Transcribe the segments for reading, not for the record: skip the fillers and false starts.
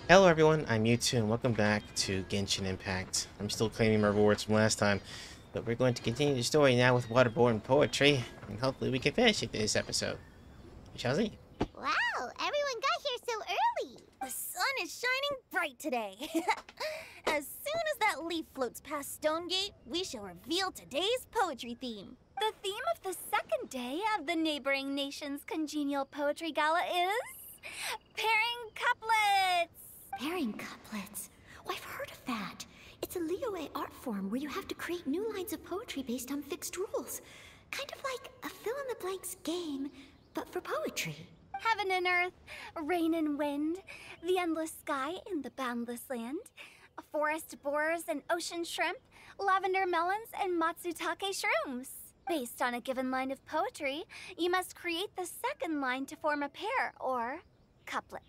Hello everyone, I'm Mewtwo and welcome back to Genshin Impact. I'm still claiming my rewards from last time, but we're going to continue the story now with Waterborne poetry, and hopefully we can finish it this episode. We shall see. Wow, everyone got here so early! The sun is shining bright today. As soon as that leaf floats past Stonegate, we shall reveal today's poetry theme. The theme of the second day of the neighboring nation's congenial poetry gala is pairing couplets. Pairing couplets? Oh, I've heard of that. It's a Liyue art form where you have to create new lines of poetry based on fixed rules. Kind of like a fill-in-the-blanks game, but for poetry. Heaven and earth, rain and wind, the endless sky and the boundless land, forest borers and ocean shrimp, lavender melons and matsutake shrooms. Based on a given line of poetry, you must create the second line to form a pair, or couplet.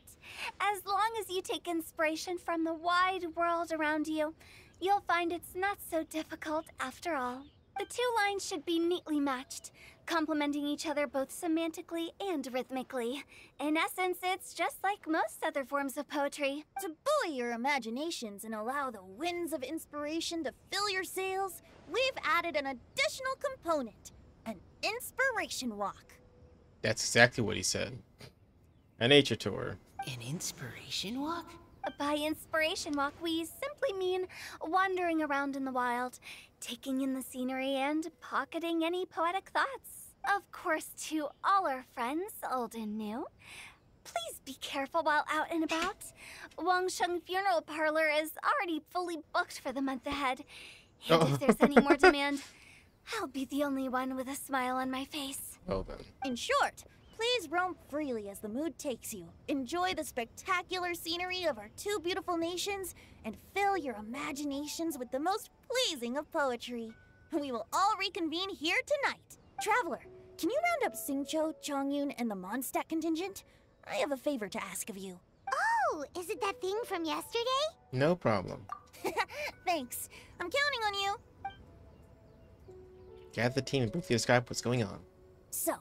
As long as you take inspiration from the wide world around you, you'll find it's not so difficult after all. The two lines should be neatly matched, complementing each other both semantically and rhythmically. In essence, it's just like most other forms of poetry. To buoy your imaginations and allow the winds of inspiration to fill your sails, we've added an additional component, an inspiration walk. That's exactly what he said. A nature tour. An inspiration walk? By inspiration walk, we simply mean wandering around in the wild, taking in the scenery and pocketing any poetic thoughts. Of course, to all our friends, old and new, please be careful while out and about. Wangsheng Funeral Parlor is already fully booked for the month ahead. And if there's any more demand, I'll be the only one with a smile on my face. Well then. In short, please roam freely as the mood takes you. Enjoy the spectacular scenery of our two beautiful nations, and fill your imaginations with the most pleasing of poetry. We will all reconvene here tonight. Traveler, can you round up Xingqiu, Chongyun, and the Mondstadt contingent? I have a favor to ask of you. Oh, is it that thing from yesterday? No problem. Thanks. I'm counting on you. Gather the team and briefly describe what's going on. So,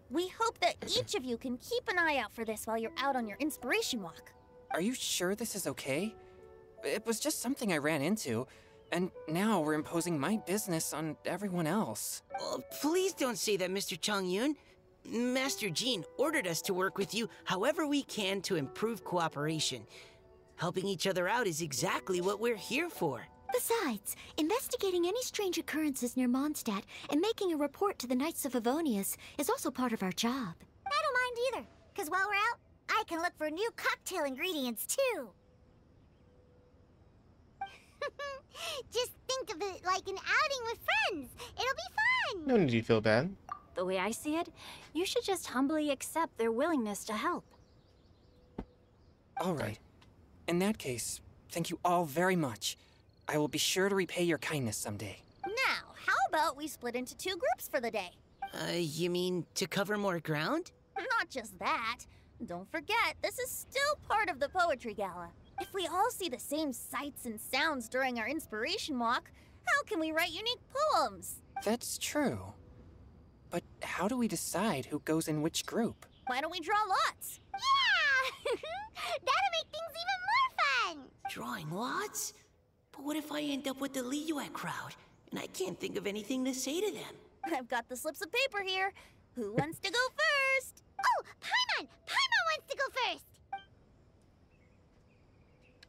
we hope that each of you can keep an eye out for this while you're out on your inspiration walk. Are you sure this is okay? It was just something I ran into, and now we're imposing my business on everyone else. Oh, please don't say that, Mr. Chongyun. Master Jean ordered us to work with you however we can to improve cooperation. Helping each other out is exactly what we're here for. Besides, investigating any strange occurrences near Mondstadt and making a report to the Knights of Avonius is also part of our job. I don't mind either, because while we're out, I can look for new cocktail ingredients too. Just think of it like an outing with friends. It'll be fun. No need to feel bad. The way I see it, you should just humbly accept their willingness to help. All right. In that case, thank you all very much. I will be sure to repay your kindness someday. Now, how about we split into two groups for the day? You mean to cover more ground? Not just that. Don't forget, this is still part of the Poetry Gala. If we all see the same sights and sounds during our inspiration walk, how can we write unique poems? That's true. But how do we decide who goes in which group? Why don't we draw lots? Yeah! That'll make things even more fun! Drawing lots? But what if I end up with the Liyue crowd, and I can't think of anything to say to them? I've got the slips of paper here. Who wants to go first? Oh, Paimon! Paimon wants to go first!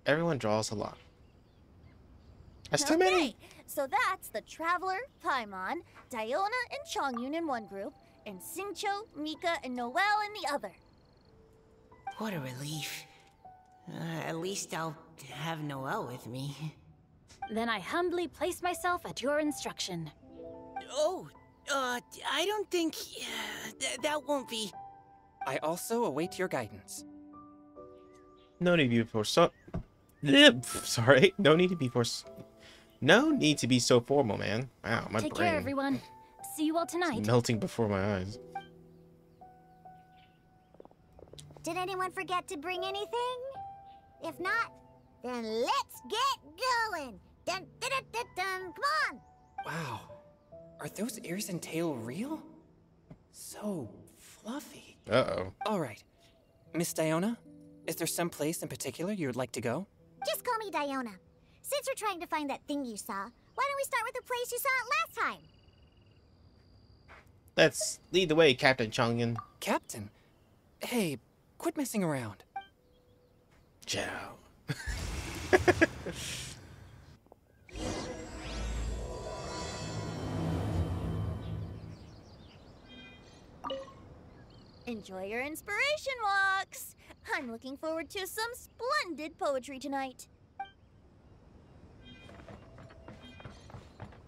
Everyone draws a lot. That's too many. So that's the Traveler, Paimon, Diona, and Chongyun in one group, and Xingqiu, Mika, and Noelle in the other. What a relief. At least I'll have Noelle with me. Then I humbly place myself at your instruction. Oh, I don't think... that won't be... I also await your guidance. No need to be sorry. No need to be No need to be so formal, man. Wow, my Take brain. care, everyone. See you all is tonight. melting before my eyes. Did anyone forget to bring anything? If not, then let's get going! Dun dun dun dun dun! Come on! Wow. Are those ears and tail real? So fluffy. Uh-oh. All right. Miss Diona, Is there some place in particular you would like to go? Just call me Diona. Since we're trying to find that thing you saw, why don't we start with the place you saw it last time? Let's lead the way, Captain Chongyun. Captain? Hey, quit messing around. Ciao. Enjoy your inspiration walks. I'm looking forward to some splendid poetry tonight.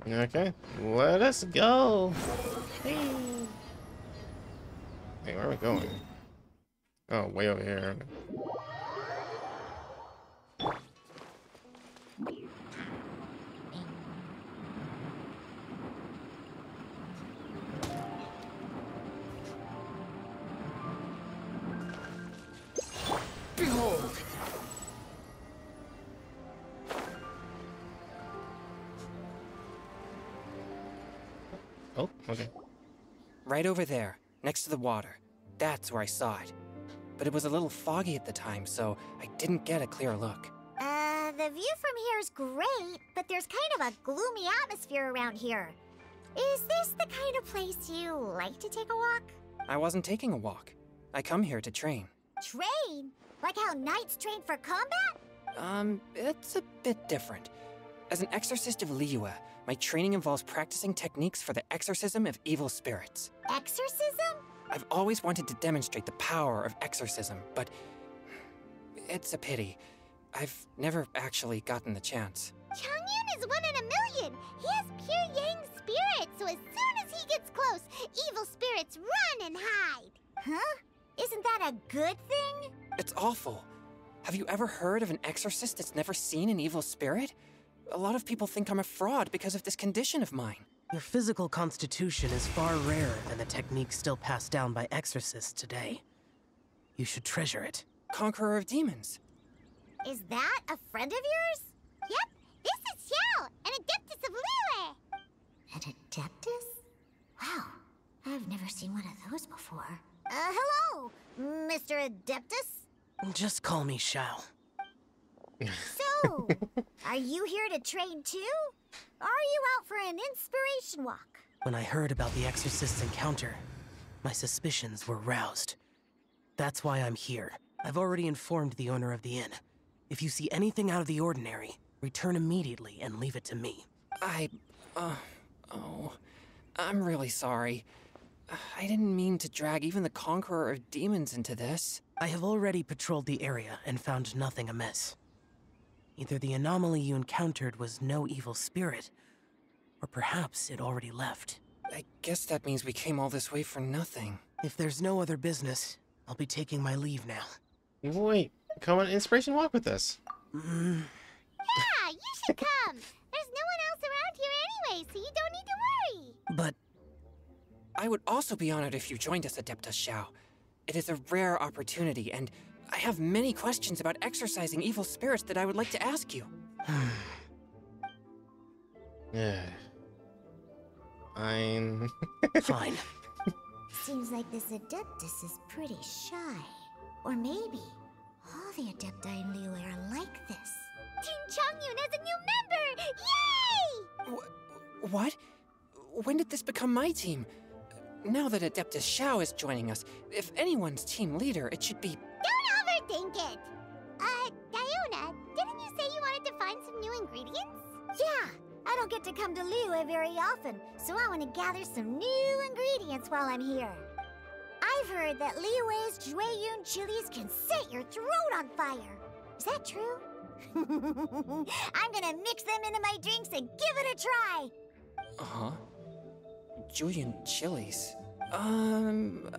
Okay, let us go. Hey, where are we going? Oh, way over here. Behold! Oh, okay. Right over there, next to the water. That's where I saw it. But it was a little foggy at the time, so I didn't get a clear look. The view from here is great, but there's kind of a gloomy atmosphere around here. Is this the kind of place you like to take a walk? I wasn't taking a walk. I come here to train. Train? Like how knights train for combat? It's a bit different. As an exorcist of Liyue, my training involves practicing techniques for the exorcism of evil spirits. Exorcism? I've always wanted to demonstrate the power of exorcism, but it's a pity. I've never actually gotten the chance. Chongyun is 1 in a million. He has pure yang spirit, so as soon as he gets close, evil spirits run and hide. Huh? Isn't that a good thing? It's awful. Have you ever heard of an exorcist that's never seen an evil spirit? A lot of people think I'm a fraud because of this condition of mine. Your physical constitution is far rarer than the techniques still passed down by exorcists today. You should treasure it. Conqueror of demons. Is that a friend of yours? Yep, this is Xiao, an Adeptus of Liyue. An Adeptus? Wow, I've never seen one of those before. Hello, Mr. Adeptus? Just call me Shao. So, are you here to train too? Or are you out for an inspiration walk? When I heard about the exorcist's encounter, my suspicions were roused. That's why I'm here. I've already informed the owner of the inn. If you see anything out of the ordinary, return immediately and leave it to me. I'm really sorry. I didn't mean to drag even the Conqueror of Demons into this. I have already patrolled the area and found nothing amiss. Either the anomaly you encountered was no evil spirit, or perhaps it already left. I guess that means we came all this way for nothing. If there's no other business, I'll be taking my leave now. Wait, come on an inspiration walk with us. Yeah, you should come. There's no one else around here anyway, so you don't need to worry. But I would also be honored if you joined us, Adeptus Xiao. It is a rare opportunity, and I have many questions about exorcising evil spirits that I would like to ask you. Yeah. I'm... fine. Seems like this Adeptus is pretty shy. Or maybe all the Adepti in Liyue are like this. Team Chongyun has a new member! Yay! What? When did this become my team? Now that Adeptus Xiao is joining us, if anyone's team leader, it should be... Don't overthink it! Diona, didn't you say you wanted to find some new ingredients? Yeah, I don't get to come to Liyue very often, so I want to gather some new ingredients while I'm here. I've heard that Liyue's Jueyun chilies can set your throat on fire. Is that true? I'm gonna mix them into my drinks and give it a try. Uh-huh. Julian chilies. I'm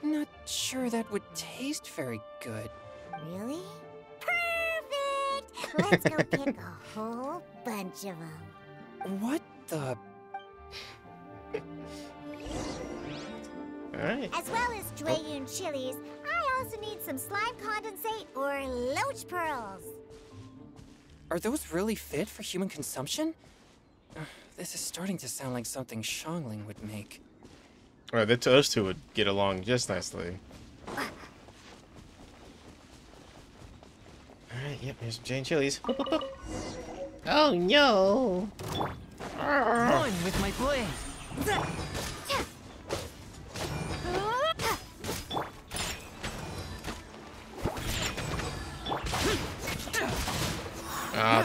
not sure that would taste very good. Really? Perfect! Let's go pick a whole bunch of them. What the... Alright. As well as Jueyun chilies, I also need some slime condensate or loach pearls. Are those really fit for human consumption? This is starting to sound like something Xiangling would make. Alright, those two would get along just nicely. Yep, here's some Jane chilies. Boop, boop, boop. Oh no! One with my blade.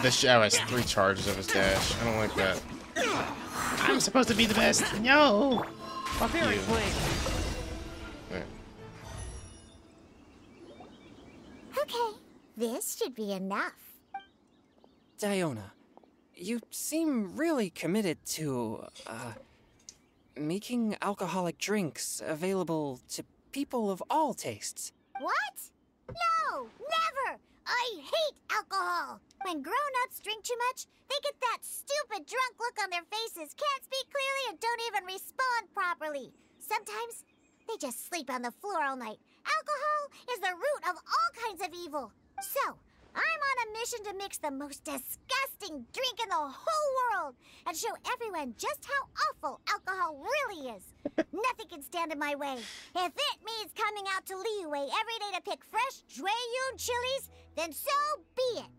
This Xiao has 3 charges of his dash. I don't like that. I'm supposed to be the best. No! Fuck you. Blade. Right. Okay, this should be enough. Diona, you seem really committed to, making alcoholic drinks available to people of all tastes. What? No, never! I hate alcohol! When grown-ups drink too much, they get that stupid drunk look on their faces, can't speak clearly, and don't even respond properly. Sometimes, they just sleep on the floor all night. Alcohol is the root of all kinds of evil. So, I'm on a mission to mix the most disgusting drink in the whole world and show everyone just how awful alcohol really is. Nothing can stand in my way. If it means coming out to Liyue every day to pick fresh Jueyun chilies, then so be it.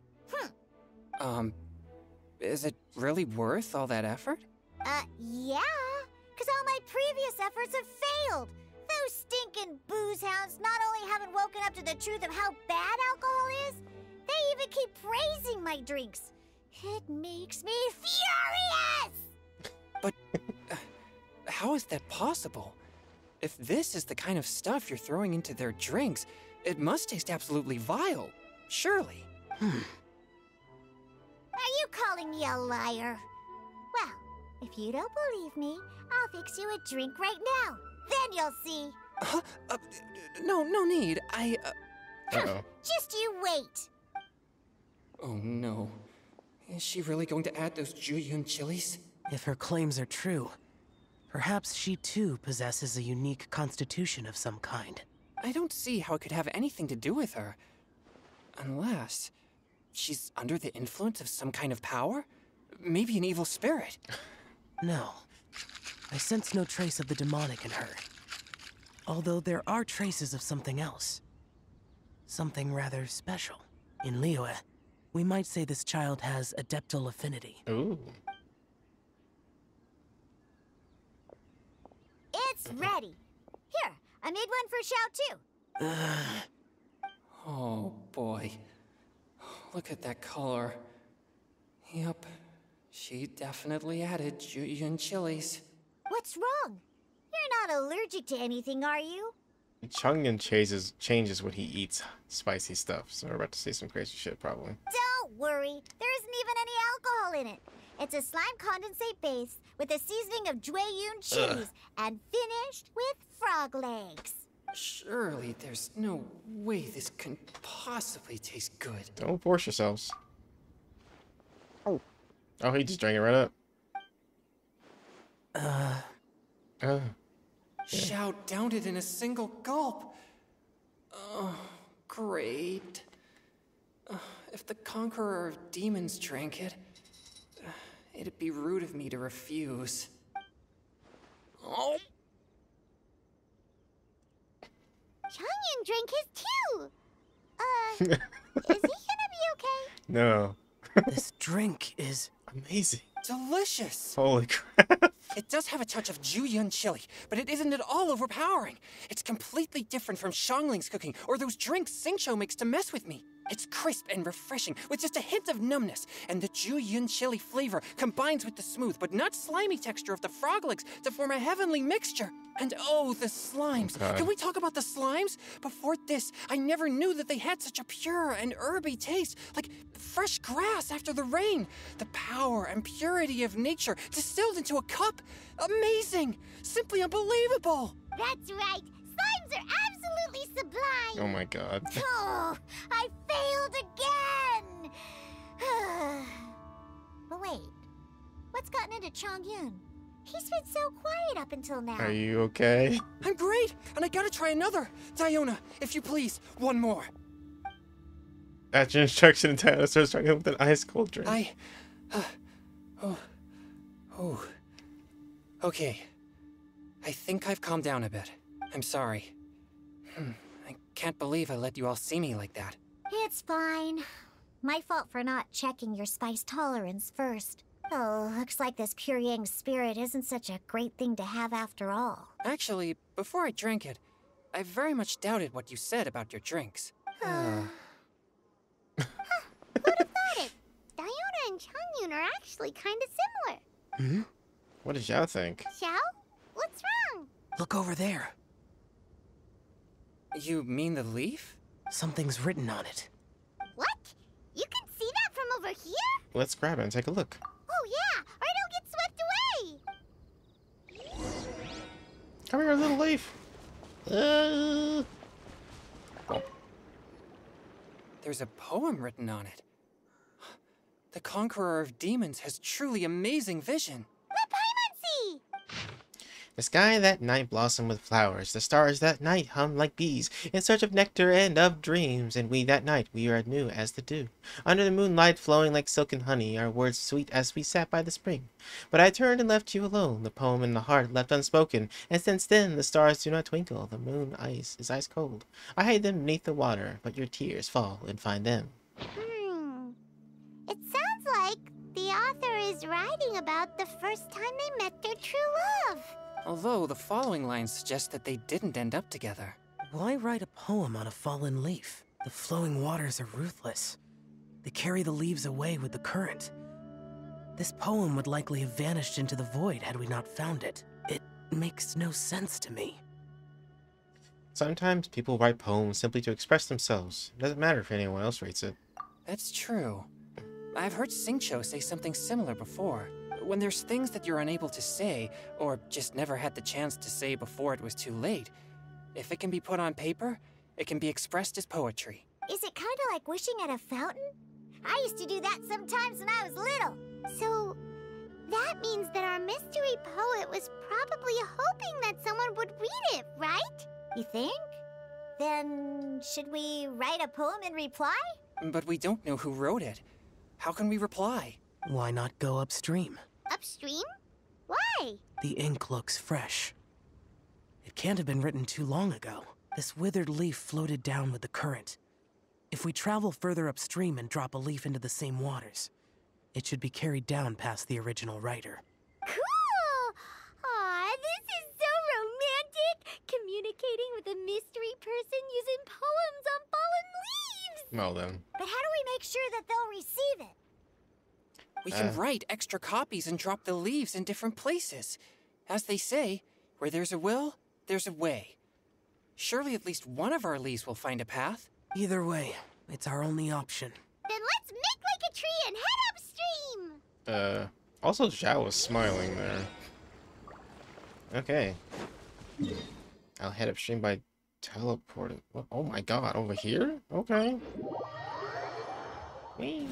Is it really worth all that effort? Yeah, because all my previous efforts have failed. Those stinking booze hounds not only haven't woken up to the truth of how bad alcohol is, they even keep praising my drinks. It makes me furious! But how is that possible? If this is the kind of stuff you're throwing into their drinks, it must taste absolutely vile. Surely. Are you calling me a liar? Well, if you don't believe me, I'll fix you a drink right now. Then you'll see. No need. Uh-oh. Just you wait. Oh no. Is she really going to add those Jueyun chilies? If her claims are true, perhaps she too possesses a unique constitution of some kind. I don't see how it could have anything to do with her. Unless she's under the influence of some kind of power? Maybe an evil spirit. No. I sense no trace of the demonic in her. Although there are traces of something else. Something rather special. In Liyue, we might say this child has adeptal affinity. Ooh. It's ready. Here, I made one for Xiao too. Oh boy. Look at that color. Yep. She definitely added Jueyun chilies. What's wrong? You're not allergic to anything, are you? Chongyun changes when he eats spicy stuff, so we're about to see some crazy shit, probably. Don't worry, there isn't even any alcohol in it. It's a slime condensate base with a seasoning of Jueyun chilies and finished with frog legs. Surely there's no way this can possibly taste good. Don't force yourselves. Oh, he just drank it right up. Xiao downed it in a single gulp. Oh, great. If the Conqueror of Demons drank it, it'd be rude of me to refuse. Oh. Chongyun drank his too. Is he gonna be okay? No. This drink is Amazing. Delicious. Holy crap. It does have a touch of Jueyun chili, but it isn't at all overpowering. It's completely different from Xiangling's cooking or those drinks Xingqiu makes to mess with me. It's crisp and refreshing with just a hint of numbness, and the Jueyun chili flavor combines with the smooth but not slimy texture of the frog legs to form a heavenly mixture. And oh, the slimes. Okay. Can we talk about the slimes? Before this, I never knew that they had such a pure and herby taste, like fresh grass after the rain. The power and purity of nature distilled into a cup. Amazing. Simply unbelievable. That's right. Slimes are absolutely sublime. Oh my god. Oh, I failed again. But wait, what's gotten into Chongyun? He's been so quiet up until now. Are you okay? I'm great, and I gotta try another. Diona, if you please, one more. That's your instruction in Diana starts drinking with an ice cold drink. Okay. I think I've calmed down a bit. I'm sorry. I can't believe I let you all see me like that. It's fine. My fault for not checking your spice tolerance first. Oh, looks like this pure yang spirit isn't such a great thing to have after all. Actually, before I drank it, I very much doubted what you said about your drinks. Who'd have thought it? Diona and Changyun are actually kind of similar. What does Zhao think? Xiao? What's wrong? Look over there. You mean the leaf? Something's written on it. What? You can see that from over here? Let's grab it and take a look. Oh yeah, or it'll get swept away! Come here, little leaf. Oh. There's a poem written on it. The Conqueror of Demons has truly amazing vision. Let Paimon see! The sky that night blossomed with flowers. The stars that night hummed like bees in search of nectar and of dreams. And we that night, we are new as the dew. Under the moonlight flowing like silken honey, our words sweet as we sat by the spring. But I turned and left you alone, the poem in the heart left unspoken. And since then, the stars do not twinkle, the moon is ice cold. I hide them beneath the water, but your tears fall and find them. It sounds like the author is writing about the first time they met their true love. Although the following lines suggest that they didn't end up together. Why write a poem on a fallen leaf? The flowing waters are ruthless. They carry the leaves away with the current. This poem would likely have vanished into the void had we not found it. It makes no sense to me. Sometimes people write poems simply to express themselves. It doesn't matter if anyone else reads it. That's true. I've heard Xingqiu say something similar before. When there's things that you're unable to say, or just never had the chance to say before it was too late, if it can be put on paper, it can be expressed as poetry. Is it kind of like wishing at a fountain? I used to do that sometimes when I was little. So, that means that our mystery poet was probably hoping that someone would read it, right? You think? Then, should we write a poem in reply? But we don't know who wrote it. How can we reply? Why not go upstream? Upstream? Why? The ink looks fresh. It can't have been written too long ago. This withered leaf floated down with the current. If we travel further upstream and drop a leaf into the same waters, it should be carried down past the original writer. Cool! Aw, this is so romantic! Communicating with a mystery person using poems on fallen leaves! Well then. But how do we make sure that they'll receive it? We can write extra copies and drop the leaves in different places. As they say, where there's a will, there's a way. Surely at least one of our leaves will find a path. Either way, it's our only option. Then let's make like a tree and head upstream! Also Zhao was smiling there. Okay. I'll head upstream by teleporting. What? Oh my god, over here? Okay. Whee.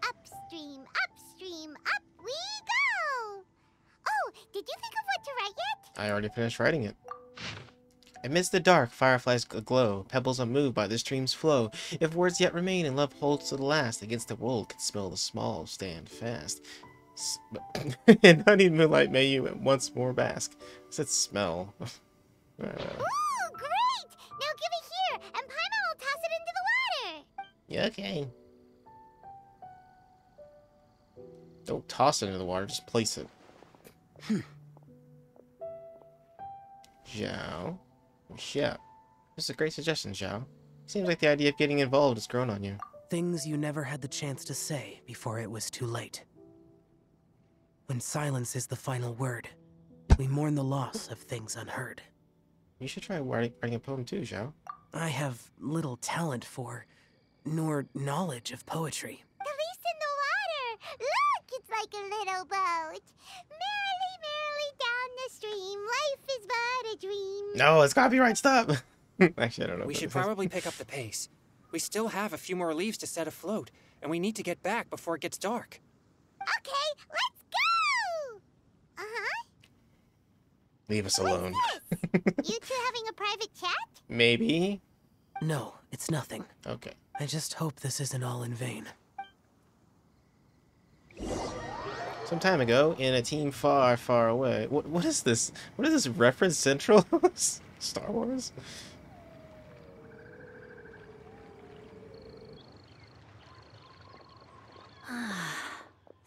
Upstream, upstream, up we go! Oh, did you think of what to write yet? I already finished writing it. Amidst the dark, fireflies glow, pebbles unmoved by the stream's flow. If words yet remain and love holds to the last, against the world can smell the small stand fast. In honeyed moonlight may you once more bask. I said smell. Ooh, great! Now give it here, and Paimon will toss it into the water! Yeah, okay. Don't toss it into the water, just place it. Zhao. Shit. This is a great suggestion, Zhao. Seems like the idea of getting involved has grown on you. Things you never had the chance to say before it was too late. When silence is the final word, we mourn the loss of things unheard. You should try writing a poem too, Zhao. I have little talent for, nor knowledge of poetry. The leaf's in the water! Look, it's like a little boat. Merrily, merrily down the stream, life is but a dream. No, it's copyright, stop! Actually, I don't know. We should probably pick up the pace. We still have a few more leaves to set afloat, and we need to get back before it gets dark. Okay, let's go! Uh-huh. Leave us alone. What's this? You two having a private chat? Maybe? No, it's nothing. Okay. I just hope this isn't all in vain. Some time ago, in a team far, far away. What is this? What is this reference central? Star Wars?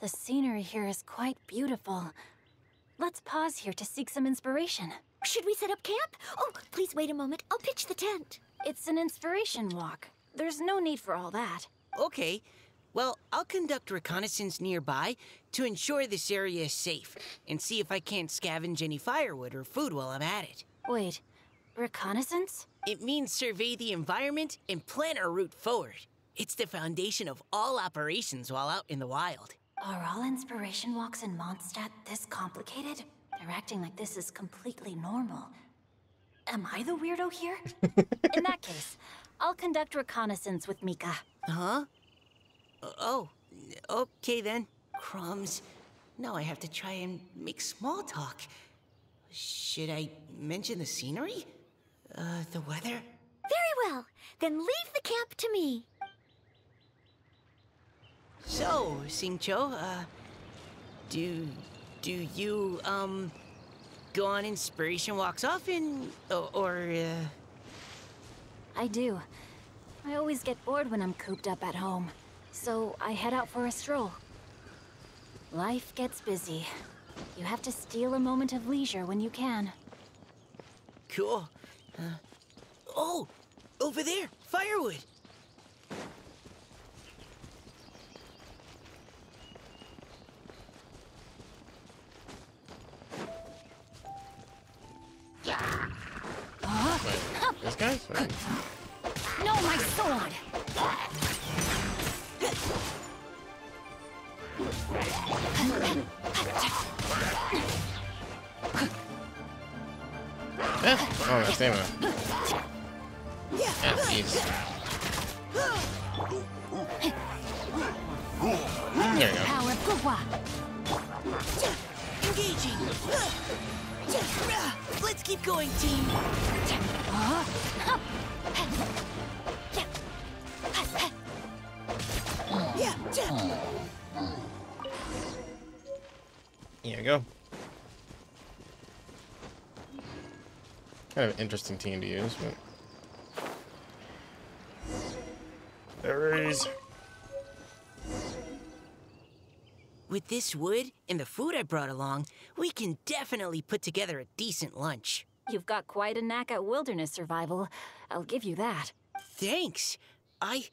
The scenery here is quite beautiful. Let's pause here to seek some inspiration. Should we set up camp? Oh, please wait a moment. I'll pitch the tent. It's an inspiration walk. There's no need for all that. Okay. Well, I'll conduct reconnaissance nearby to ensure this area is safe and see if I can't scavenge any firewood or food while I'm at it. Wait, reconnaissance? It means survey the environment and plan our route forward. It's the foundation of all operations while out in the wild. Are all inspiration walks in Mondstadt this complicated? They're acting like this is completely normal. Am I the weirdo here? In that case, I'll conduct reconnaissance with Mika. Huh? Oh, okay then. Crumbs. Now I have to try and make small talk. Should I mention the scenery? The weather? Very well. Then leave the camp to me. So, Xingqiu, do you, go on inspiration walks often, or I do. I always get bored when I'm cooped up at home, so I head out for a stroll. Life gets busy. You have to steal a moment of leisure when you can. Cool. Oh, over there, firewood. Wait, this guy? Wait. No, my sword! Oh, that's stamina. Yeah, jeez. There you go. Power Gugwa! Engaging. Let's keep going, team. Here you go. Kind of an interesting team to use, but berries. With this wood and the food I brought along, we can definitely put together a decent lunch. You've got quite a knack at wilderness survival. I'll give you that. Thanks. I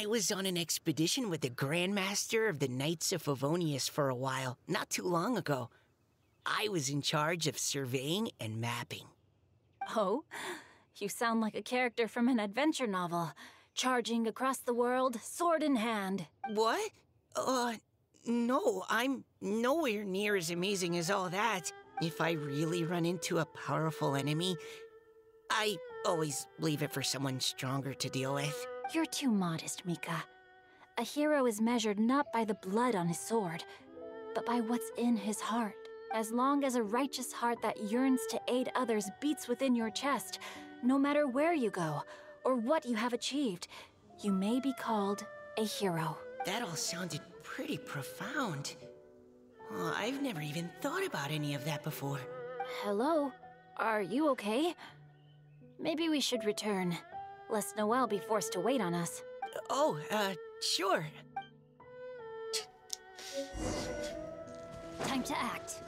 was on an expedition with the Grandmaster of the Knights of Favonius for a while, not too long ago. I was in charge of surveying and mapping. Oh? You sound like a character from an adventure novel. Charging across the world, sword in hand. What? No, I'm nowhere near as amazing as all that. If I really run into a powerful enemy, I always leave it for someone stronger to deal with. You're too modest, Mika. A hero is measured not by the blood on his sword, but by what's in his heart. As long as a righteous heart that yearns to aid others beats within your chest, no matter where you go or what you have achieved, you may be called a hero. That all sounded pretty profound. Oh, I've never even thought about any of that before. Hello? Are you okay? Maybe we should return, lest Noelle be forced to wait on us. Oh, sure. Time to act.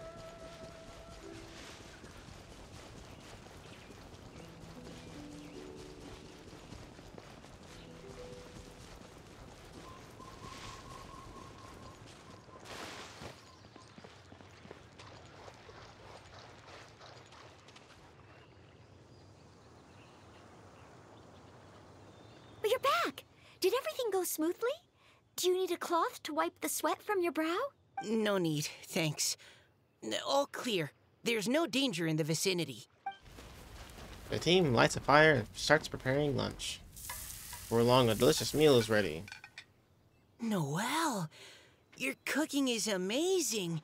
But you're back! Did everything go smoothly? Do you need a cloth to wipe the sweat from your brow? No need, thanks. All clear. There's no danger in the vicinity. The team lights a fire and starts preparing lunch. Before long, a delicious meal is ready. Noelle, your cooking is amazing.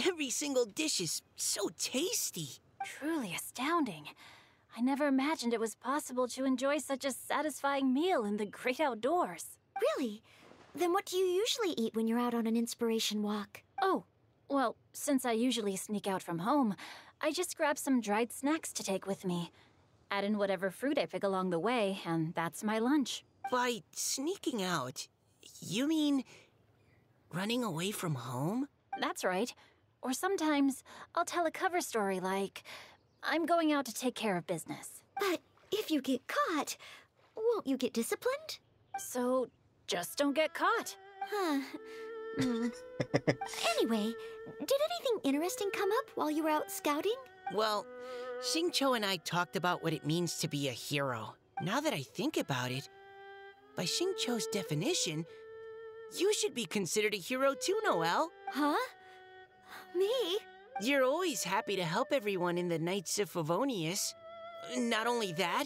Every single dish is so tasty. Truly astounding. I never imagined it was possible to enjoy such a satisfying meal in the great outdoors. Really? Then what do you usually eat when you're out on an inspiration walk? Oh, well, since I usually sneak out from home, I just grab some dried snacks to take with me. Add in whatever fruit I pick along the way, and that's my lunch. By sneaking out, you mean Running away from home? That's right. Or sometimes I'll tell a cover story like, I'm going out to take care of business. But if you get caught, won't you get disciplined? So just don't get caught. Huh. Anyway, did anything interesting come up while you were out scouting? Well, Xingqiu and I talked about what it means to be a hero. Now that I think about it, by Xingqiu's definition, you should be considered a hero too, Noelle. Huh? Me? You're always happy to help everyone in the Knights of Favonius. Not only that,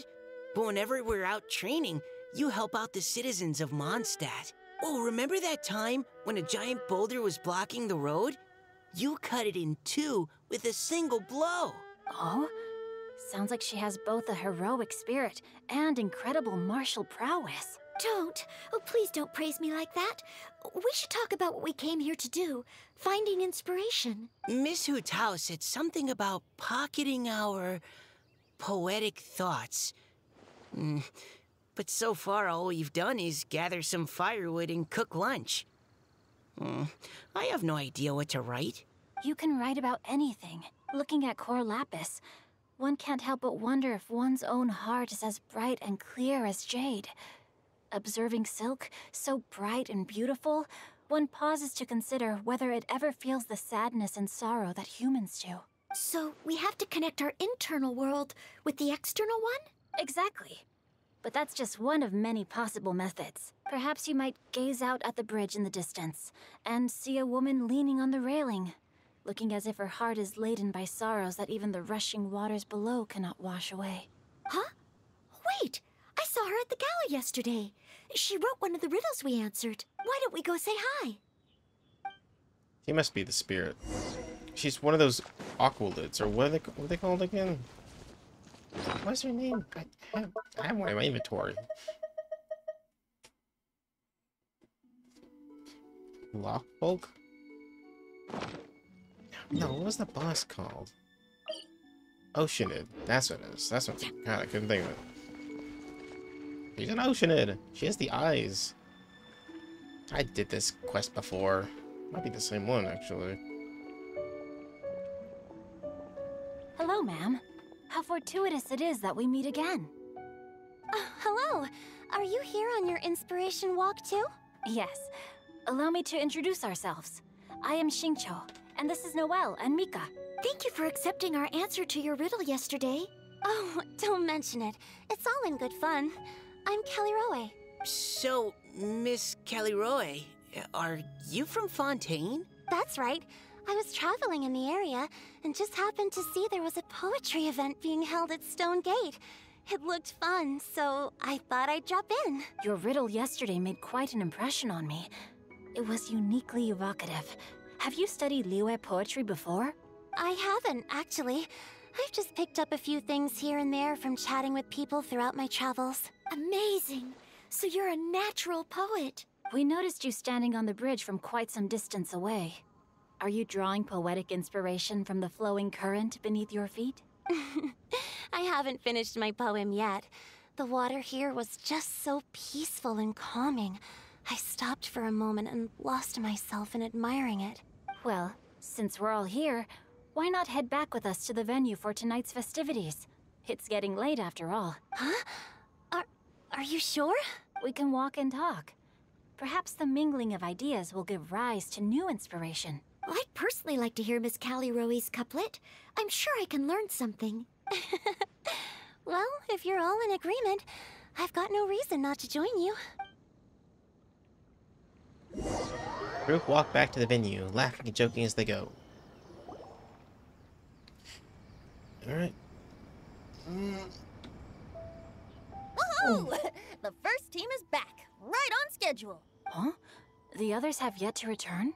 but whenever we're out training, you help out the citizens of Mondstadt. Oh, remember that time when a giant boulder was blocking the road? You cut it in two with a single blow. Oh? Sounds like she has both a heroic spirit and incredible martial prowess. Don't. Oh, please don't praise me like that. We should talk about what we came here to do. Finding inspiration. Miss Hu Tao said something about pocketing our poetic thoughts. But so far, all we've done is gather some firewood and cook lunch. I have no idea what to write. You can write about anything. Looking at Cor Lapis, one can't help but wonder if one's own heart is as bright and clear as jade. Observing silk, so bright and beautiful, one pauses to consider whether it ever feels the sadness and sorrow that humans do. So we have to connect our internal world with the external one? Exactly. But that's just one of many possible methods. Perhaps you might gaze out at the bridge in the distance and see a woman leaning on the railing, looking as if her heart is laden by sorrows that even the rushing waters below cannot wash away. Huh? Wait! I saw her at the gala yesterday. She wrote one of the riddles we answered. Why don't we go say hi? She must be the spirit. She's one of those aqualids, or what are they called again? What's her name? I have one in my inventory. Lockbulk? No, what was the boss called? Oceanid. That's what it is. That's what. God, I couldn't think of it. She's an Oceanid. She has the eyes. I did this quest before. Might be the same one, actually. Hello, ma'am. How fortuitous it is that we meet again. Hello. Are you here on your inspiration walk too? Yes. Allow me to introduce ourselves. I am Xingqiu, and this is Noelle and Mika. Thank you for accepting our answer to your riddle yesterday. Oh, don't mention it. It's all in good fun. I'm Kelly Roe. So, Miss Caliroe, are you from Fontaine? That's right. I was traveling in the area and just happened to see there was a poetry event being held at Stone Gate. It looked fun, so I thought I'd drop in. Your riddle yesterday made quite an impression on me. It was uniquely evocative. Have you studied Liyue poetry before? I haven't, actually. I've just picked up a few things here and there from chatting with people throughout my travels. Amazing! So you're a natural poet. We noticed you standing on the bridge from quite some distance away. Are you drawing poetic inspiration from the flowing current beneath your feet? I haven't finished my poem yet. The water here was just so peaceful and calming. I stopped for a moment and lost myself in admiring it. Well, since we're all here, why not head back with us to the venue for tonight's festivities? It's getting late after all. Huh? Are you sure? We can walk and talk. Perhaps the mingling of ideas will give rise to new inspiration. I'd personally like to hear Miss Callie Roe's couplet. I'm sure I can learn something. Well, if you're all in agreement, I've got no reason not to join you. Group walk back to the venue, laughing and joking as they go. Alright. Woohoo! The first team is back, right on schedule. Huh? The others have yet to return?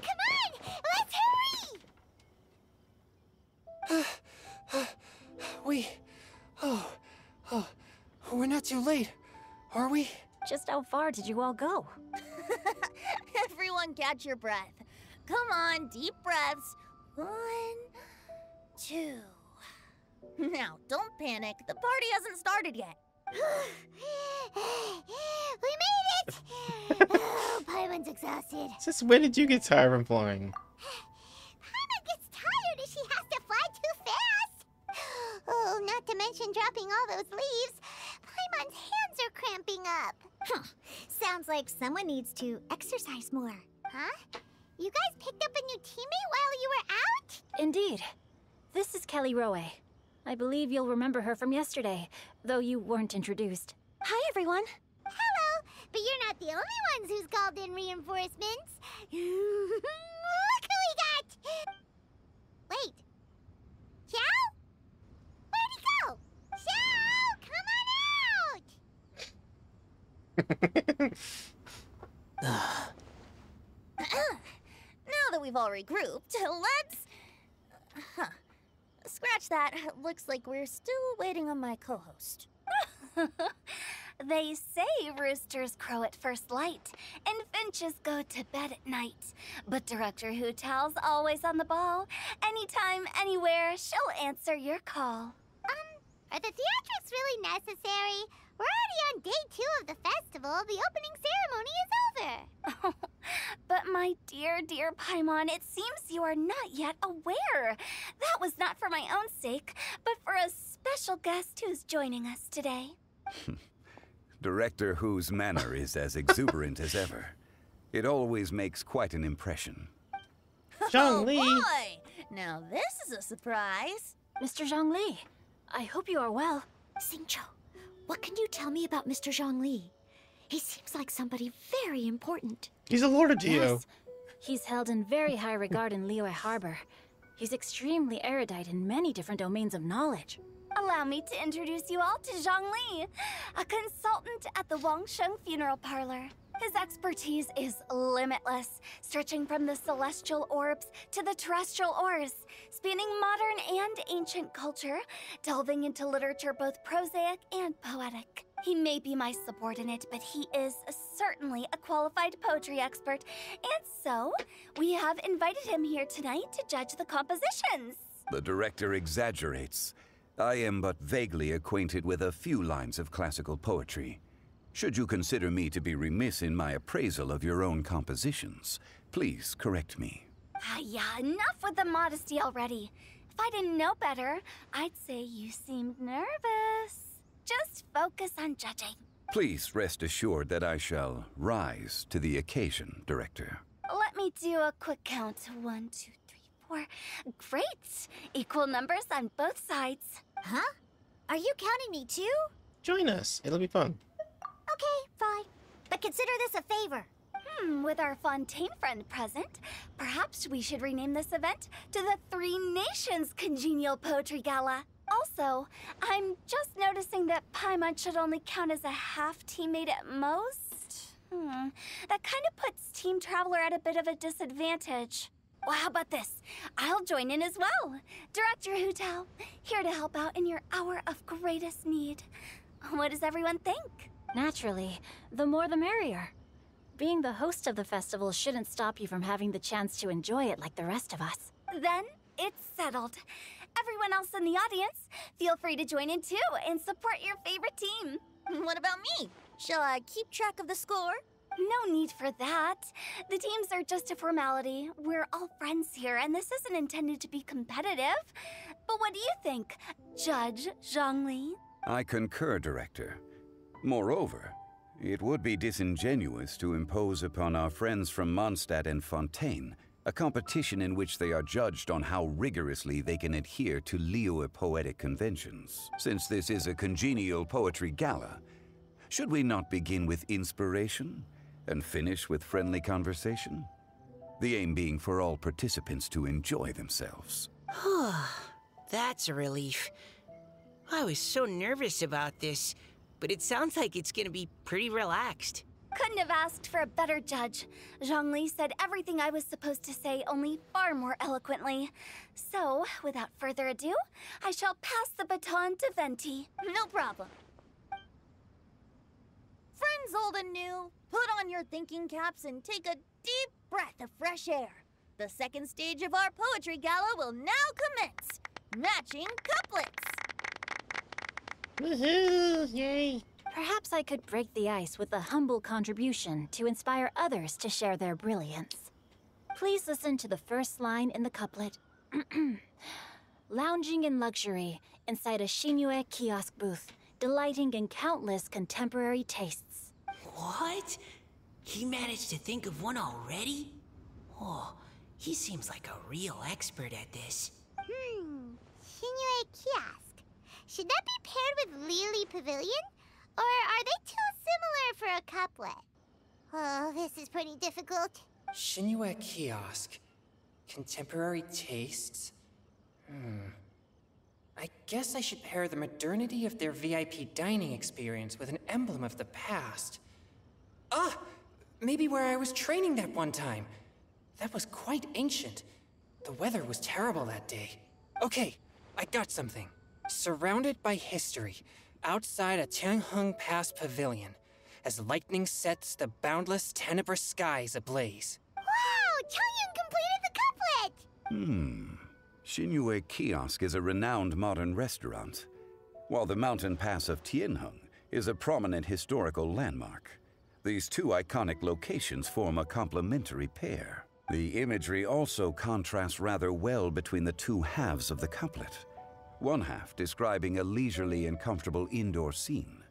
Come on! Let's hurry! We're not too late, are we? Just how far did you all go? Everyone catch your breath. Come on, deep breaths. 1, 2. Now, don't panic. The party hasn't started yet. We made it! Oh, by everyone's exhausted. Since when did you get tired from flying? Paimon gets tired if she has to fly too fast. Oh, not to mention dropping all those leaves. Paimon's hands are cramping up. Sounds like someone needs to exercise more. Huh? You guys picked up a new teammate while you were out? Indeed. This is Kelly Rowe. I believe you'll remember her from yesterday, though you weren't introduced. Hi, everyone. Hello, but you're not the only ones who's called in reinforcements. Look who we got! Wait. Xiao? Where'd he go? Xiao, come on out! Now that we've all regrouped, let's... Scratch that. Looks like we're still waiting on my co-host. They say roosters crow at first light, and finches go to bed at night. But Director Hootal's always on the ball. Anytime, anywhere, she'll answer your call. Are the theatrics really necessary? We're already on day 2 of the festival. The opening ceremony is over. But my dear, dear Paimon, it seems you are not yet aware. That was not for my own sake, but for a special guest who's joining us today. Director Who's manner is as exuberant as ever. It always makes quite an impression. Zhongli! Oh boy! Now this is a surprise. Mr. Zhongli, I hope you are well. Xingqiu, what can you tell me about Mr. Zhongli? He seems like somebody very important. He's a Lord of Geo. Yes, he's held in very high regard in Liyue Harbor. He's extremely erudite in many different domains of knowledge. Allow me to introduce you all to Zhongli, a consultant at the Wangsheng Funeral Parlor. His expertise is limitless, stretching from the celestial orbs to the terrestrial ores, spanning modern and ancient culture, delving into literature both prosaic and poetic. He may be my subordinate, but he is certainly a qualified poetry expert, and so we have invited him here tonight to judge the compositions. The director exaggerates. I am but vaguely acquainted with a few lines of classical poetry. Should you consider me to be remiss in my appraisal of your own compositions, please correct me. Yeah, enough with the modesty already. If I didn't know better, I'd say you seemed nervous. Just focus on judging. Please rest assured that I shall rise to the occasion, Director. Let me do a quick count. 1, 2, 3, 4. Great! Equal numbers on both sides. Huh? Are you counting me too? Join us. It'll be fun. Okay, fine. But consider this a favor. With our Fontaine friend present, perhaps we should rename this event to the Three Nations Congenial Poetry Gala. Also, I'm just noticing that Paimon should only count as a half teammate at most. That kind of puts Team Traveler at a bit of a disadvantage. Well, how about this? I'll join in as well. Director Hootal, here to help out in your hour of greatest need. What does everyone think? Naturally, the more the merrier. Being the host of the festival shouldn't stop you from having the chance to enjoy it like the rest of us. Then it's settled. Everyone else in the audience, feel free to join in too and support your favorite team. What about me? Shall I keep track of the score? No need for that. The teams are just a formality. We're all friends here, and this isn't intended to be competitive. But what do you think, Judge Zhongli? I concur, Director. Moreover, it would be disingenuous to impose upon our friends from Mondstadt and Fontaine a competition in which they are judged on how rigorously they can adhere to Liyue poetic conventions. Since this is a congenial poetry gala, should we not begin with inspiration and finish with friendly conversation? The aim being for all participants to enjoy themselves. That's a relief. I was so nervous about this, but it sounds like it's gonna be pretty relaxed. Couldn't have asked for a better judge. Zhongli said everything I was supposed to say, only far more eloquently. So, without further ado, I shall pass the baton to Venti. No problem. Friends old and new, put on your thinking caps and take a deep breath of fresh air. The second stage of our poetry gala will now commence. Matching couplets. Woohoo! Yay! Perhaps I could break the ice with a humble contribution to inspire others to share their brilliance. Please listen to the first line in the couplet. Lounging in luxury inside a Shinue kiosk booth, delighting in countless contemporary tastes. What? He managed to think of one already? Oh, he seems like a real expert at this. Shinue Kiosk. Should that be paired with Lily Pavilion? Or are they too similar for a couplet? Oh, this is pretty difficult. Shinue Kiosk. Contemporary tastes? I guess I should pair the modernity of their VIP dining experience with an emblem of the past. Ah! Maybe where I was training that one time. That was quite ancient. The weather was terrible that day. Okay, I got something. Surrounded by history, outside a Tianheng Pass pavilion, as lightning sets the boundless tenebrous skies ablaze. Wow! Chongyun completed the couplet! Shinue Kiosk is a renowned modern restaurant, while the mountain pass of Tianheng is a prominent historical landmark. These two iconic locations form a complementary pair. The imagery also contrasts rather well between the two halves of the couplet. One half describing a leisurely and comfortable indoor scene,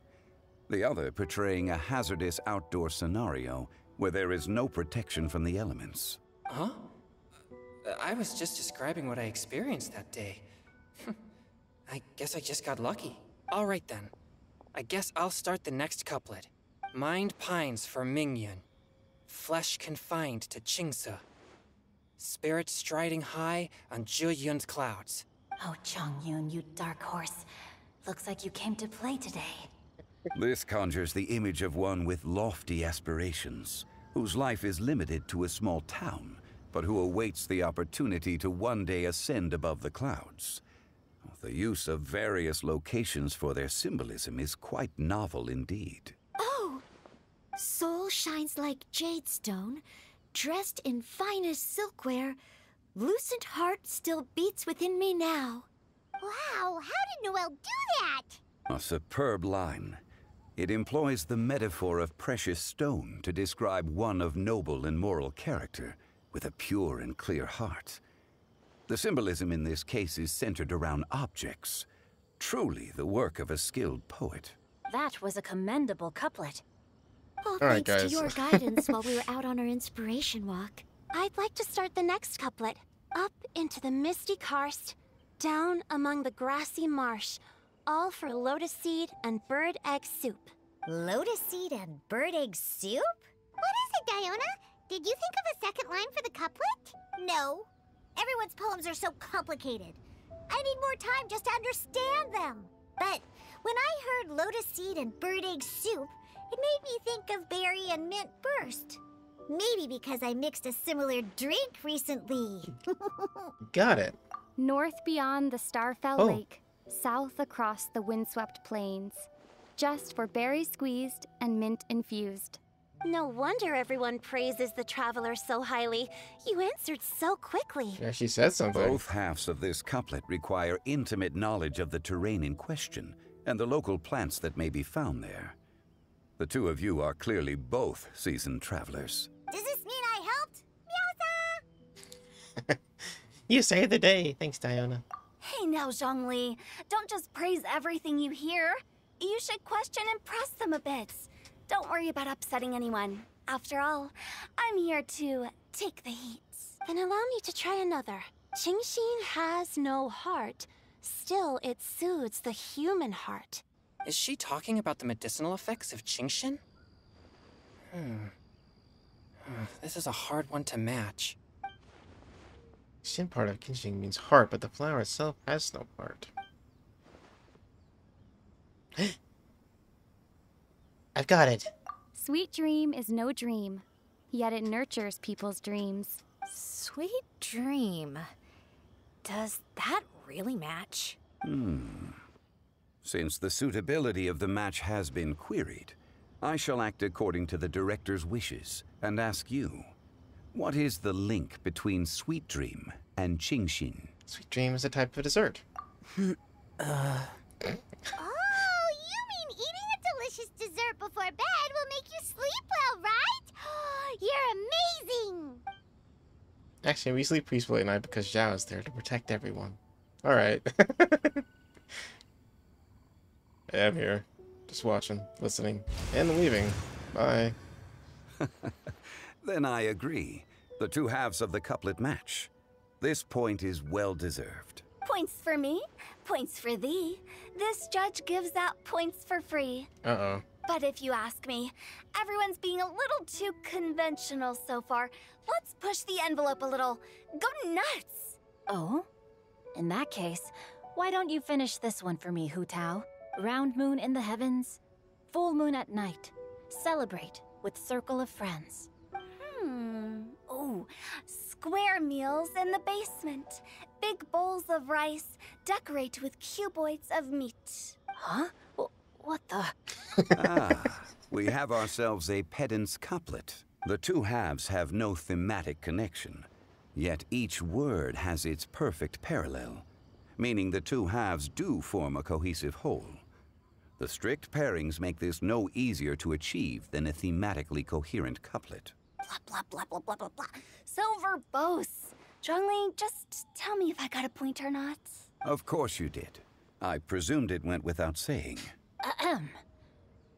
the other portraying a hazardous outdoor scenario where there is no protection from the elements. Huh? I was just describing what I experienced that day. I guess I just got lucky. All right then. I guess I'll start the next couplet. Mind pines for Mingyun. Flesh confined to Qingse. Spirit striding high on Zheyun's clouds. Oh, Chongyun, you dark horse. Looks like you came to play today. This conjures the image of one with lofty aspirations, whose life is limited to a small town, but who awaits the opportunity to one day ascend above the clouds. The use of various locations for their symbolism is quite novel indeed. Oh! Soul shines like jade stone, dressed in finest silkware. Lucent heart still beats within me now. Wow, how did Noelle do that? A superb line. It employs the metaphor of precious stone to describe one of noble and moral character, with a pure and clear heart. The symbolism in this case is centered around objects, truly the work of a skilled poet. That was a commendable couplet. All right, thanks guys. to your guidance while we were out on our inspiration walk. I'd like to start the next couplet. Up into the misty karst, down among the grassy marsh, all for lotus seed and bird egg soup. Lotus seed and bird egg soup? What is it, Diona? Did you think of a second line for the couplet? No. Everyone's poems are so complicated. I need more time just to understand them. But when I heard lotus seed and bird egg soup, it made me think of berry and mint burst. Maybe because I mixed a similar drink recently. Got it. North beyond the Starfell Lake, south across the windswept plains. Just for berry squeezed and mint infused. No wonder everyone praises the traveler so highly. You answered so quickly. Yeah, she said something. Both halves of this couplet require intimate knowledge of the terrain in question and the local plants that may be found there. The two of you are clearly both seasoned travelers. Does this mean I helped? Meowsa! You saved the day. Thanks, Diona. Hey now, Zhongli. Don't just praise everything you hear. You should question and press them a bit. Don't worry about upsetting anyone. After all, I'm here to take the heat. Then allow me to try another. Qingxin has no heart. Still, it soothes the human heart. Is she talking about the medicinal effects of Qingxin? This is a hard one to match. Shin part of Genshin means heart, but the flower itself has no heart. I've got it. Sweet dream is no dream, yet it nurtures people's dreams. Sweet dream. Does that really match? Since the suitability of the match has been queried, I shall act according to the director's wishes and ask you, what is the link between Sweet Dream and Qingxin? Sweet dream is a type of dessert. Oh, you mean eating a delicious before bed will make you sleep well, right? You're amazing! Actually, we sleep peacefully at night because Zhao is there to protect everyone. Alright. I'm here. Just watching, listening, and leaving. Bye. Then I agree. The two halves of the couplet match. This point is well deserved. Points for me, points for thee. This judge gives out points for free. Uh-oh. But if you ask me, everyone's being a little too conventional so far. Let's push the envelope a little. Go nuts! Oh? In that case, why don't you finish this one for me, Hu Tao? Round moon in the heavens, full moon at night. Celebrate with circle of friends. Oh, square meals in the basement. Big bowls of rice, decorate with cuboids of meat. Huh? What the? We have ourselves a pedant's couplet. The two halves have no thematic connection, yet each word has its perfect parallel, meaning the two halves do form a cohesive whole. The strict pairings make this no easier to achieve than a thematically coherent couplet. Blah, blah, blah, blah, blah, blah, blah. So verbose. Zhongli, just tell me if I got a point or not. Of course you did. I presumed it went without saying. Ahem.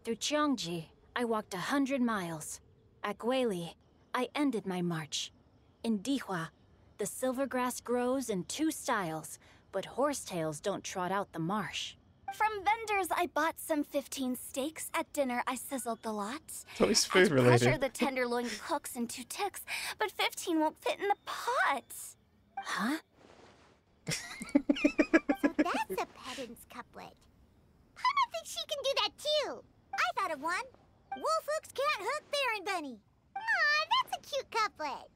Through Cheongji, I walked 100 miles. At Guili, I ended my march. In Dihua, the silver grass grows in 2 styles, but horsetails don't trot out the marsh. From vendors, I bought some 15 steaks. At dinner, I sizzled the lot. It's always food related. Pressure, the tenderloin cooks in 2 ticks, but 15 won't fit in the pot. Huh? So that's a pedant's couplet. Paimon thinks she can do that too. I thought of one. Wolfhooks can't hook Baron Bunny. Aw, that's a cute couplet.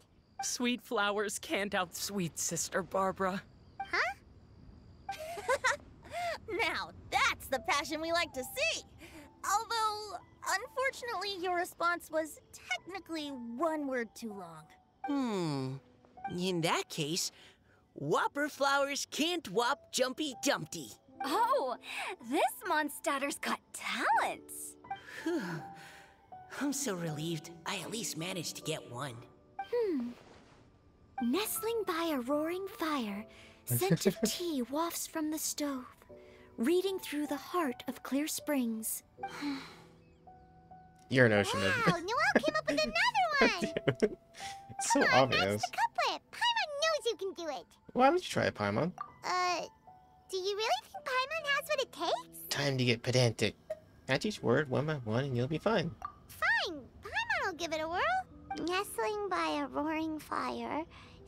Sweet flowers can't outsweet Sister Barbara. Huh? Now, that's the passion we like to see. Although, unfortunately, your response was technically 1 word too long. In that case, Whopper flowers can't whop Jumpy Dumpty. Oh, this Mondstadter's got talent. I'm so relieved I at least managed to get one. Nestling by a roaring fire, scent of tea wafts from the stove, reading through the heart of clear springs. You're an ocean. Wow, Noelle came up with another one. It's so Come on, obvious. that's the couplet. Paimon knows you can do it. Why don't you try it, Paimon? Do you really think Paimon has what it takes? Time to get pedantic. Catch each word one by one and you'll be fine. Fine, Paimon will give it a whirl. Nestling by a roaring fire,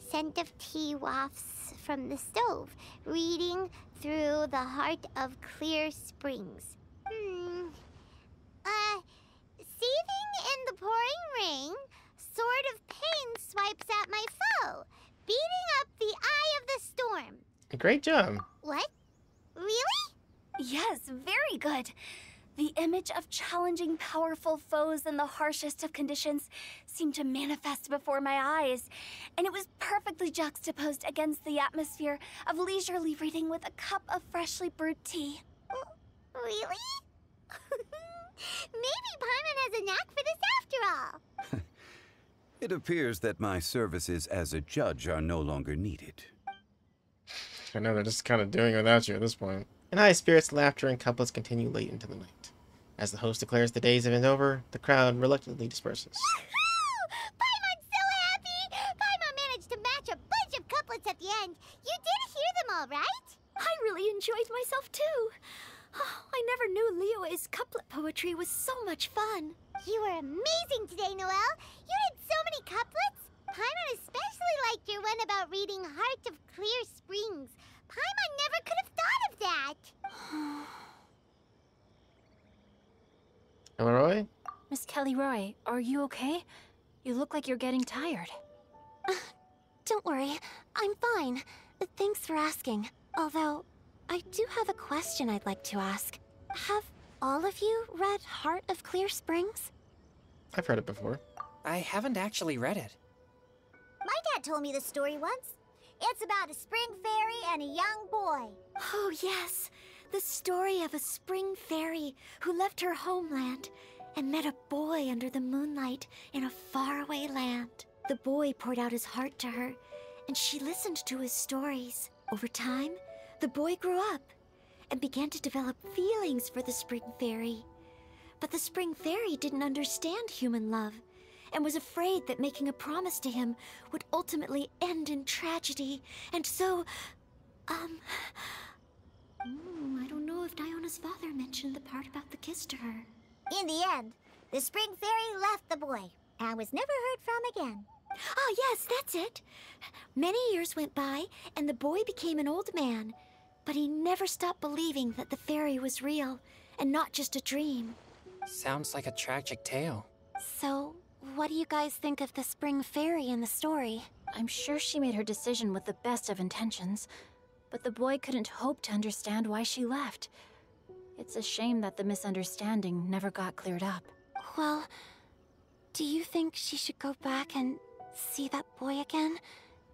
scent of tea wafts from the stove, reading through the heart of clear springs. Seething in the pouring rain, sword of pain swipes at my foe, beating up the eye of the storm. Great job. What? Really? Yes, very good. The image of challenging powerful foes in the harshest of conditions seemed to manifest before my eyes, and it was perfectly juxtaposed against the atmosphere of leisurely reading with a cup of freshly brewed tea. Really? Maybe Paimon has a knack for this after all. It appears that my services as a judge are no longer needed. I know they're just kind of doing it without you at this point. In high spirits, laughter and couplets continue late into the night. As the host declares the day's event over, the crowd reluctantly disperses. Paimon's so happy! Paimon managed to match a bunch of couplets at the end. You did hear them all, right? I really enjoyed myself too. Oh, I never knew Liyue's couplet poetry was so much fun. You were amazing today, Noelle. You did so many couplets. Paimon especially liked your one about reading Heart of Clear Springs. Paimon never could have thought of that. Elroy? Miss Kelly Roy, are you okay? You look like you're getting tired. Don't worry, I'm fine. Thanks for asking. Although, I do have a question I'd like to ask. Have all of you read Heart of Clear Springs? I've heard it before. I haven't actually read it. My dad told me the story once. It's about a spring fairy and a young boy. Oh yes, the story of a spring fairy who left her homeland and met a boy under the moonlight in a faraway land. The boy poured out his heart to her, and she listened to his stories. Over time, the boy grew up and began to develop feelings for the Spring Fairy. But the Spring Fairy didn't understand human love and was afraid that making a promise to him would ultimately end in tragedy. And so, I don't know if Diona's father mentioned the part about the kiss to her. In the end, the Spring Fairy left the boy and was never heard from again. Oh, yes, that's it. Many years went by, and the boy became an old man. But he never stopped believing that the fairy was real, and not just a dream. Sounds like a tragic tale. So, what do you guys think of the Spring Fairy in the story? I'm sure she made her decision with the best of intentions, but the boy couldn't hope to understand why she left. It's a shame that the misunderstanding never got cleared up. Well, do you think she should go back and see that boy again,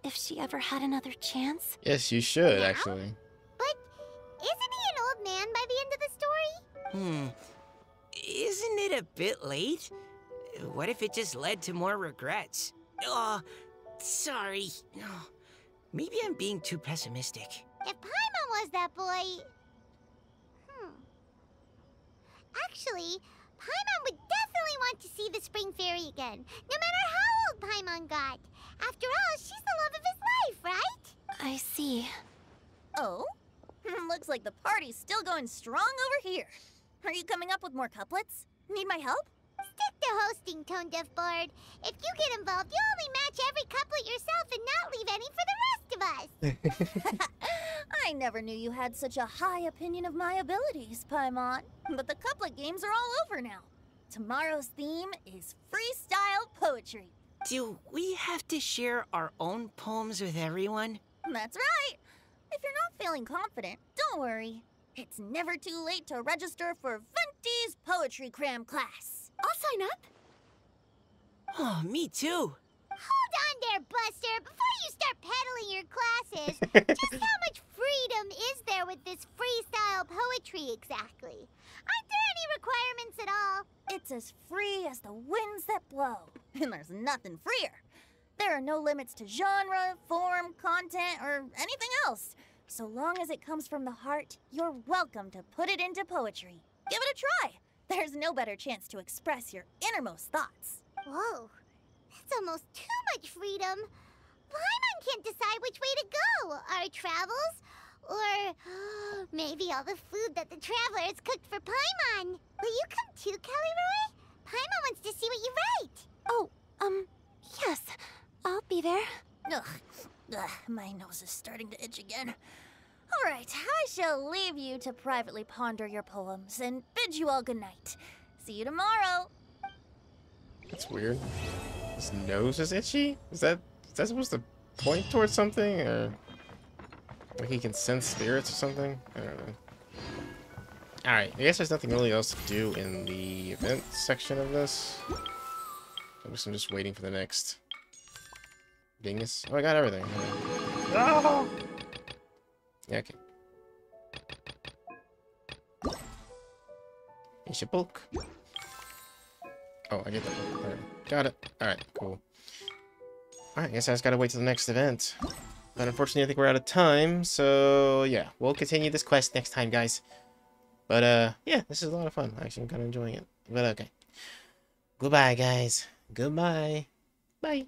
if she ever had another chance? Yes, you should, actually. But isn't he an old man by the end of the story? Isn't it a bit late? What if it just led to more regrets? Oh, sorry. Oh, maybe I'm being too pessimistic. If Paimon was that boy... Actually, Paimon would definitely want to see the Spring Fairy again, no matter how old Paimon got. After all, she's the love of his life, right? I see. Oh? Looks like the party's still going strong over here. Are you coming up with more couplets? Need my help? Stick to hosting, Tone Deaf Bard. If you get involved, you'll only match every couplet yourself and not leave any for the rest of us. I never knew you had such a high opinion of my abilities, Paimon. But the couplet games are all over now. Tomorrow's theme is freestyle poetry. Do we have to share our own poems with everyone? That's right. If you're not feeling confident, don't worry. It's never too late to register for Venti's Poetry Cram class. I'll sign up. Oh, me too. Hold on there, Buster. Before you start peddling your classes, just how much freedom is there with this freestyle poetry exactly? Aren't there any requirements at all? It's as free as the winds that blow. And there's nothing freer. There are no limits to genre, form, content, or anything else. So long as it comes from the heart, you're welcome to put it into poetry. Give it a try. There's no better chance to express your innermost thoughts. Whoa, that's almost too much freedom. Paimon can't decide which way to go. Our travels, or maybe all the food that the travelers cooked for Paimon. Will you come too, Kelly Roy? Paimon wants to see what you write. Oh, yes. I'll be there. Ugh, my nose is starting to itch again. All right, I shall leave you to privately ponder your poems and bid you all good night. See you tomorrow. That's weird. His nose is itchy? Is that supposed to point towards something? Or like he can sense spirits or something? I don't know. Alright, I guess there's nothing really else to do in the event section of this. I'm just waiting for the next dingus. Oh, I got everything. Oh! Yeah, okay. Is your book? Oh, I get that book. Alright. Got it. Alright, cool. Alright, I guess I just gotta wait till the next event. But unfortunately, I think we're out of time, so yeah, we'll continue this quest next time, guys. But, yeah, this is a lot of fun. Actually, I'm kind of enjoying it. But, okay. Goodbye, guys. Goodbye. Bye.